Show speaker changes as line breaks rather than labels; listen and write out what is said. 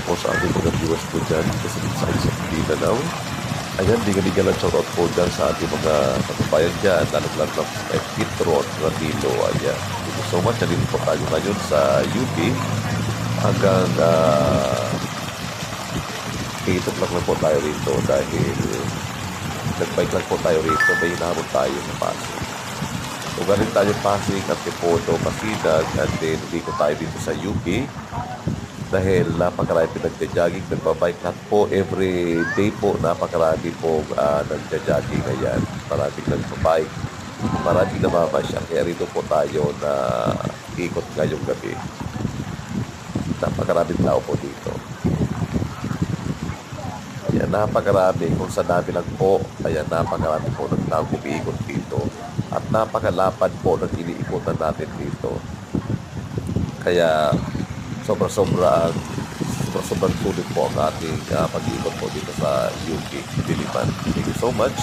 po sa ating mga viewers po dyan kasi sa isang Mindanao. Ayan, biga-biga lang shoutout po dyan sa ating mga kababayan dyan, lalo-lalo na kay Petron Ramilo. Ayan, thank you so much. Nandito po tayo ngayon sa UP hanggang 8 o'clock lang po tayo rito dahil nagbike lang po tayo rito, may hinahamon tayo sa Pasig. So, galing tayo Pasig at Tepodo, Masinag, and then ko tayo dito sa UP dahil napakarami nagja-jogging, nagbabike lahat po, every day po, napakarami po nagja-jogging. Ayan, maraming nagbabike, maraming namamasya. Kaya rito po tayo na ikot ngayong gabi. Napakaraming tao po dito. Ayan, napakarami. Kung sa dami lang po, ayan, napakarami po ng tao umiikot dito. At napakalapad po ng iniikutan natin dito. Kaya sobrang sulit po ang ating pag-ikot po dito sa UP Diliman. Thank you so much.